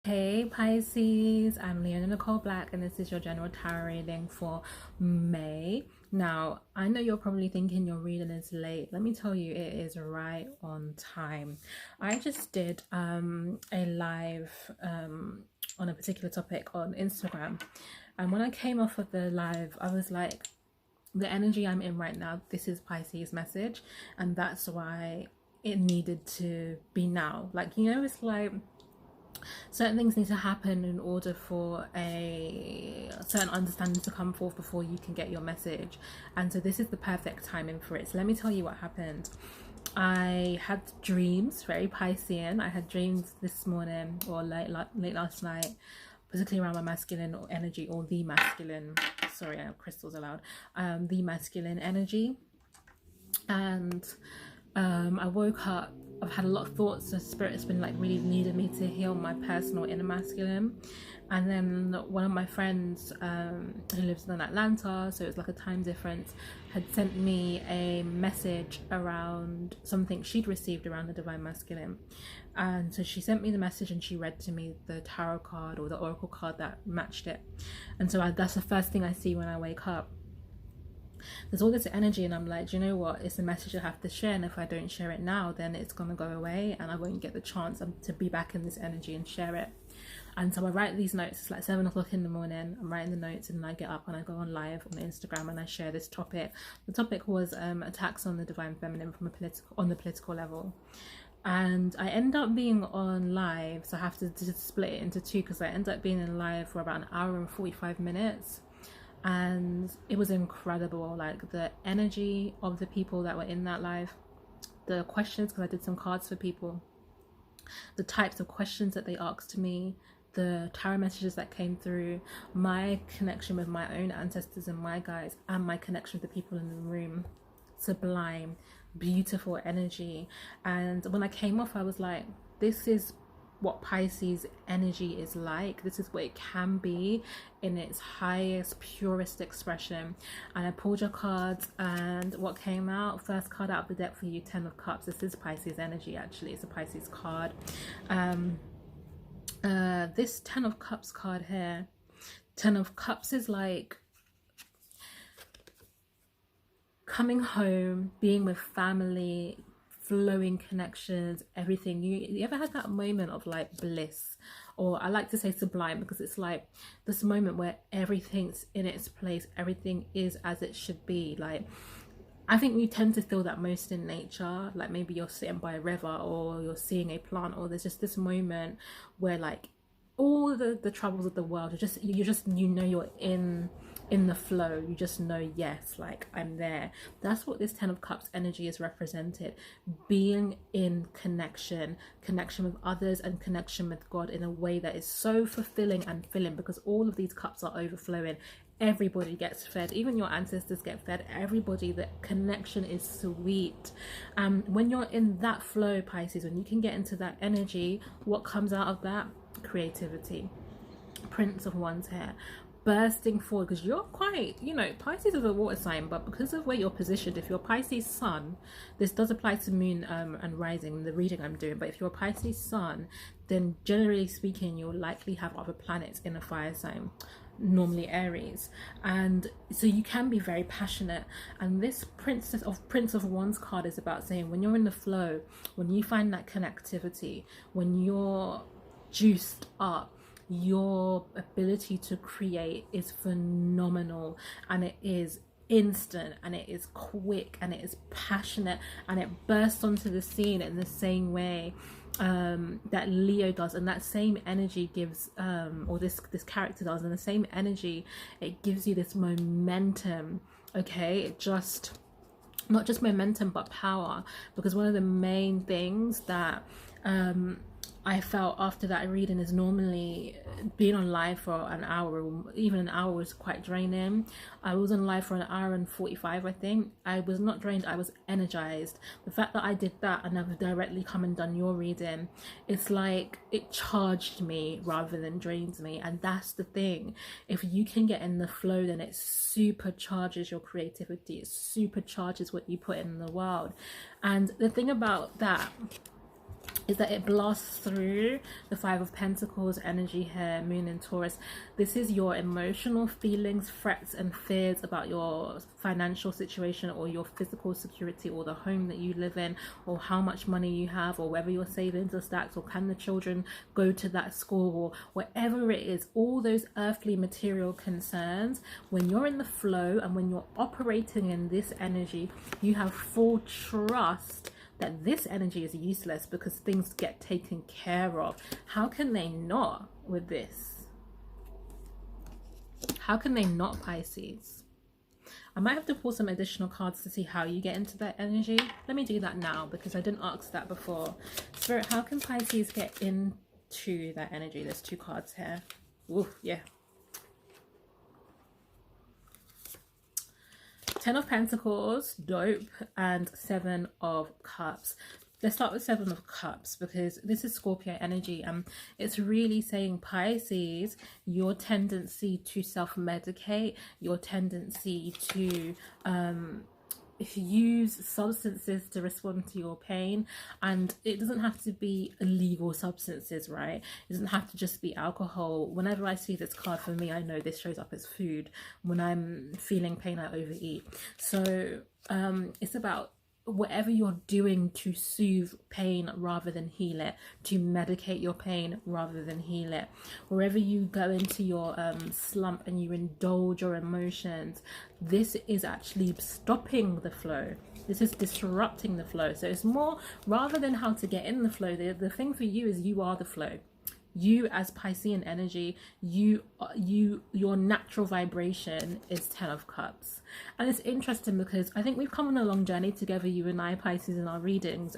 Hey Pisces, I'm Leona Nicole Black and this is your general tarot reading for May. Now, I know you're probably thinking your reading is late. Let me tell you, it is right on time. I just did a live on a particular topic on Instagram, and when I came off of the live, I was like, the energy I'm in right now, this is Pisces message, and that's why it needed to be now. Like, it's like certain things need to happen in order for a certain understanding to come forth before you can get your message, and so this is the perfect timing for it. So let me tell you what happened. I had dreams, very Piscean. I had dreams this morning or late last night, particularly around my masculine energy, or the masculine, sorry, I have crystals allowed, the masculine energy. And I woke up, I've had a lot of thoughts. The spirit has been like really needed me to heal my personal inner masculine. And then one of my friends who lives in Atlanta, so it was like a time difference, had sent me a message around something she'd received around the divine masculine. And so she sent me the message and she read to me the tarot card or the oracle card that matched it. And so that's the first thing I see when I wake up. There's all this energy and I'm like, do you know what, it's a message I have to share, and if I don't share it now, then it's gonna go away and I won't get the chance to be back in this energy and share it. And so I write these notes. It's like 7 o'clock in the morning. I'm writing the notes and then I get up and I go on live on Instagram and I share this topic. The topic was attacks on the divine feminine from on the political level. And I end up being on live, so I have to just split it into two, because I end up being in live for about an hour and 45 minutes. And it was incredible, like the energy of the people that were in that live, the questions, because I did some cards for people, the types of questions that they asked me, the tarot messages that came through, my connection with my own ancestors and my guides, and my connection with the people in the room. Sublime, beautiful energy. And when I came off, I was like, this is what Pisces energy is like. This is what it can be in its highest, purest expression. And I pulled your cards, and what came out, first card out of the deck for you, 10 of Cups. This is Pisces energy, actually. It's a Pisces card. This 10 of Cups card here, 10 of Cups is like coming home, being with family, flowing connections, everything. You ever had that moment of like bliss, or I like to say sublime, because it's like this moment where everything's in its place, everything is as it should be. Like, I think we tend to feel that most in nature, like maybe you're sitting by a river or you're seeing a plant, or there's just this moment where like all the troubles of the world, you're in the flow. You just know, yes, like I'm there. That's what this 10 of Cups energy is represented. Being in connection with others, and connection with God in a way that is so fulfilling and filling, because all of these cups are overflowing. Everybody gets fed, even your ancestors get fed, everybody. The connection is sweet. When you're in that flow, Pisces, when you can get into that energy, what comes out of that? Creativity. Prince of Wands here, bursting forward, because you're quite, Pisces is a water sign, but because of where you're positioned, if you're Pisces sun, this does apply to moon and rising, the reading I'm doing, but if you're Pisces sun, then generally speaking, you'll likely have other planets in a fire sign, normally Aries, and so you can be very passionate. And this Prince of Wands card is about saying, when you're in the flow, when you find that connectivity, when you're juiced up, your ability to create is phenomenal, and it is instant, and it is quick, and it is passionate, and it bursts onto the scene in the same way that Leo does, and that same energy gives or this character does, and the same energy, it gives you this momentum. Okay, it just, not just momentum but power, because one of the main things that I felt after that reading is, normally being on live for an hour, or even an hour, was quite draining. I was on live for an hour and 45, I think. I was not drained, I was energized. The fact that I did that and I've directly come and done your reading, it's like it charged me rather than drains me. And that's the thing, if you can get in the flow, then it supercharges your creativity, it supercharges what you put in the world. And the thing about that, is that it blasts through the Five of Pentacles energy here, Moon in Taurus. This is your emotional feelings, threats and fears about your financial situation or your physical security or the home that you live in or how much money you have or whether your savings are stacked or can the children go to that school or whatever it is. All those earthly material concerns, when you're in the flow and when you're operating in this energy, you have full trust that this energy is useless because things get taken care of. How can they not with this? How can they not, Pisces? I might have to pull some additional cards to see how you get into that energy. Let me do that now because I didn't ask that before. Spirit, how can Pisces get into that energy? There's 2 cards here. Ooh, yeah. 10 of Pentacles, dope, and 7 of Cups. Let's start with 7 of Cups because this is Scorpio energy. It's really saying, Pisces, your tendency to self-medicate, your tendency to use substances to respond to your pain, and it doesn't have to be illegal substances, right? It doesn't have to just be alcohol. Whenever I see this card, for me, I know this shows up as food. When I'm feeling pain, I overeat. So it's about whatever you're doing to soothe pain rather than heal it, to medicate your pain rather than heal it. Wherever you go into your slump and you indulge your emotions, this is actually stopping the flow. This is disrupting the flow. So it's more, rather than how to get in the flow, the thing for you is you are the flow. You as Piscean energy, your natural vibration is 10 of Cups. And it's interesting because I think we've come on a long journey together, you and I, Pisces, in our readings.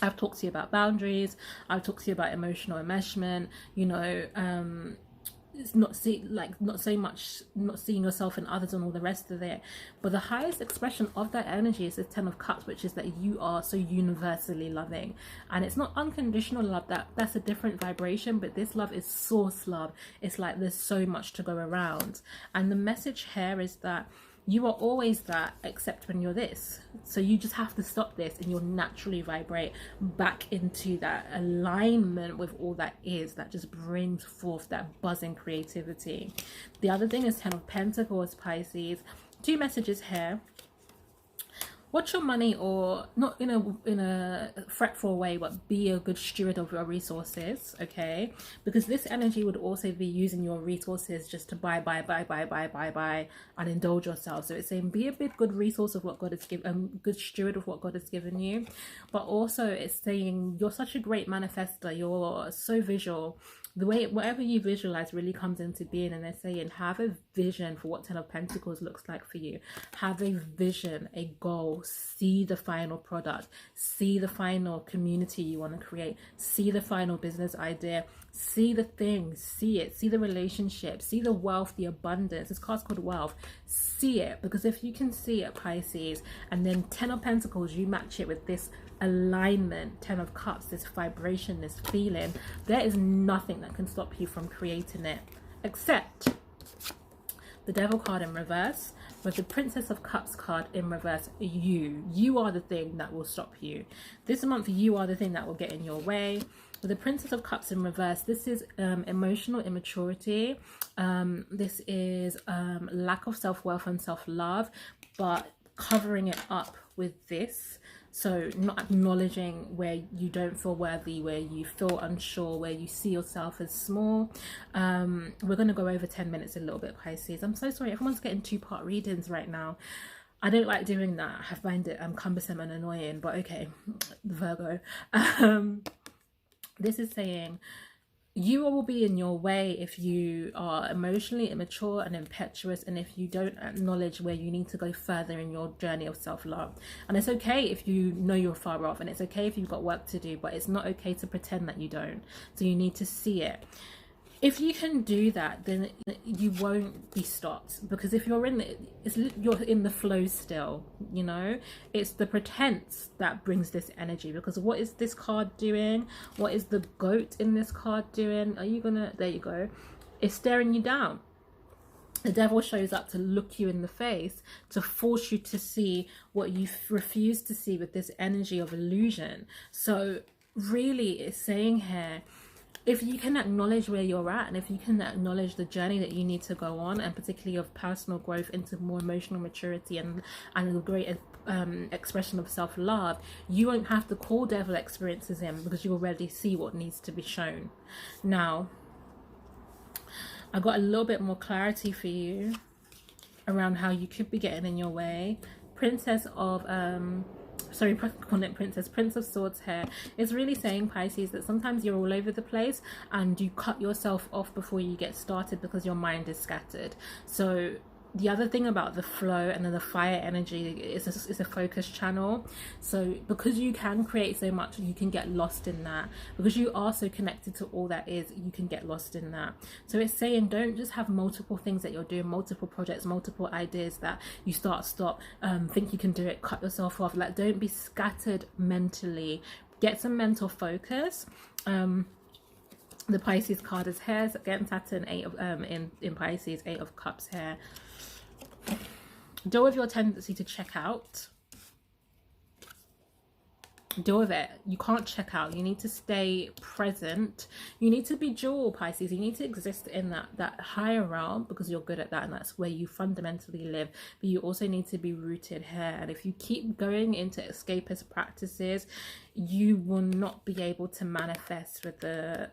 I've talked to you about boundaries. I've talked to you about emotional enmeshment. You know, it's not so much not seeing yourself in others and all the rest of it, but the highest expression of that energy is the 10 of Cups, which is that you are so universally loving. And it's not unconditional love, that's a different vibration, but this love is source love. It's like there's so much to go around, and the message here is that you are always that, except when you're this. So you just have to stop this and you'll naturally vibrate back into that alignment with all that is, that just brings forth that buzzing creativity. The other thing is 10 of Pentacles, Pisces. 2 messages here. Watch your money, or not in a fretful way, but be a good steward of your resources, okay? Because this energy would also be using your resources just to buy and indulge yourself. So it's saying be a bit good resource of what God has given, good steward of what God has given you. But also it's saying you're such a great manifester. You're so visual. The way, whatever you visualize really comes into being, and they're saying have a vision for what 10 of Pentacles looks like for you. Have a vision, a goal, see the final product, see the final community you want to create, see the final business idea, see the thing, see it, see the relationship, see the wealth, the abundance. This card's called wealth. See it, because if you can see it, Pisces, and then 10 of Pentacles, you match it with this alignment, 10 of Cups, this vibration, this feeling, there is nothing that can stop you from creating it, except the Devil card in reverse with the Princess of Cups card in reverse. You are the thing that will stop you this month. You are the thing that will get in your way. With the Princess of Cups in reverse, this is emotional immaturity. This is lack of self-worth and self-love, but covering it up with this. So not acknowledging where you don't feel worthy, where you feel unsure, where you see yourself as small. We're going to go over 10 minutes a little bit, Pisces. I'm so sorry. Everyone's getting 2-part readings right now. I don't like doing that. I find it cumbersome and annoying, but okay, Virgo. This is saying you will be in your way if you are emotionally immature and impetuous, and if you don't acknowledge where you need to go further in your journey of self-love. And it's okay if you know you're far off, and it's okay if you've got work to do, but it's not okay to pretend that you don't. So you need to see it. If you can do that, then you won't be stopped, because if you're in you're in the flow still, you know. It's the pretense that brings this energy, because what is this card doing? What is the goat in this card doing? Are you gonna, there you go, it's staring you down. The Devil shows up to look you in the face, to force you to see what you refuse to see with this energy of illusion. So really it's saying here, if you can acknowledge where you're at, and if you can acknowledge the journey that you need to go on, and particularly of personal growth into more emotional maturity and a great expression of self-love, you won't have to call devil experiences in, because you already see what needs to be shown. Now, I got a little bit more clarity for you around how you could be getting in your way. Prince of Swords here is really saying, Pisces, that sometimes you're all over the place and you cut yourself off before you get started because your mind is scattered. So the other thing about the flow and then the fire energy is a focus channel. So because you can create so much, you can get lost in that. Because you are so connected to all that is, you can get lost in that. So it's saying, don't just have multiple things that you're doing, multiple projects, multiple ideas that you stop, think you can do it, cut yourself off. Like, don't be scattered mentally. Get some mental focus. The Pisces card is here. So again, Saturn, in Pisces, 8 of Cups here. Deal with your tendency to check out. Deal with it. You can't check out. You need to stay present. You need to be dual, Pisces. You need to exist in that higher realm, because you're good at that and that's where you fundamentally live. But you also need to be rooted here. And if you keep going into escapist practices, you will not be able to manifest with the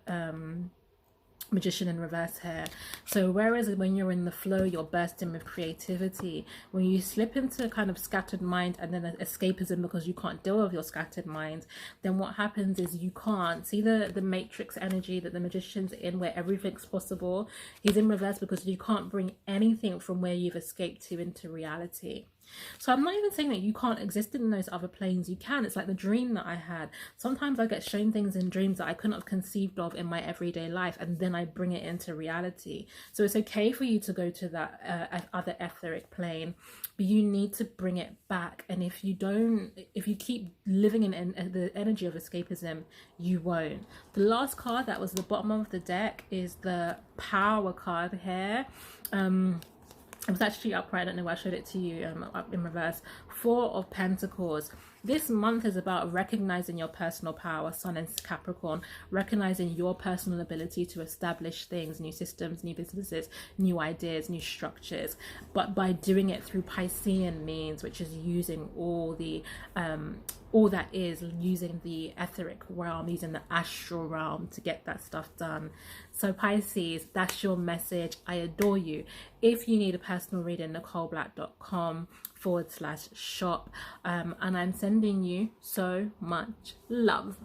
Magician in reverse here. So whereas when you're in the flow, you're bursting with creativity, when you slip into kind of scattered mind and then escapism because you can't deal with your scattered mind, then what happens is you can't see the matrix energy that the Magician's in, where everything's possible. He's in reverse because you can't bring anything from where you've escaped to into reality. So I'm not even saying that you can't exist in those other planes. You can. It's like the dream that I had. Sometimes I get shown things in dreams that I couldn't have conceived of in my everyday life, and then I bring it into reality. So it's okay for you to go to that other etheric plane, but you need to bring it back. And if you keep living in the energy of escapism, you won't. The last card that was the bottom of the deck is the Power card here. It was actually upright. I don't know why I showed it to you up in reverse. 4 of Pentacles. This month is about recognizing your personal power, Sun and Capricorn, recognizing your personal ability to establish things, new systems, new businesses, new ideas, new structures, but by doing it through Piscean means, which is using all that is, using the etheric realm, using the astral realm to get that stuff done. So Pisces, that's your message. I adore you. If you need a personal reading, NicoleBlack.com/shop, and I'm sending you so much love.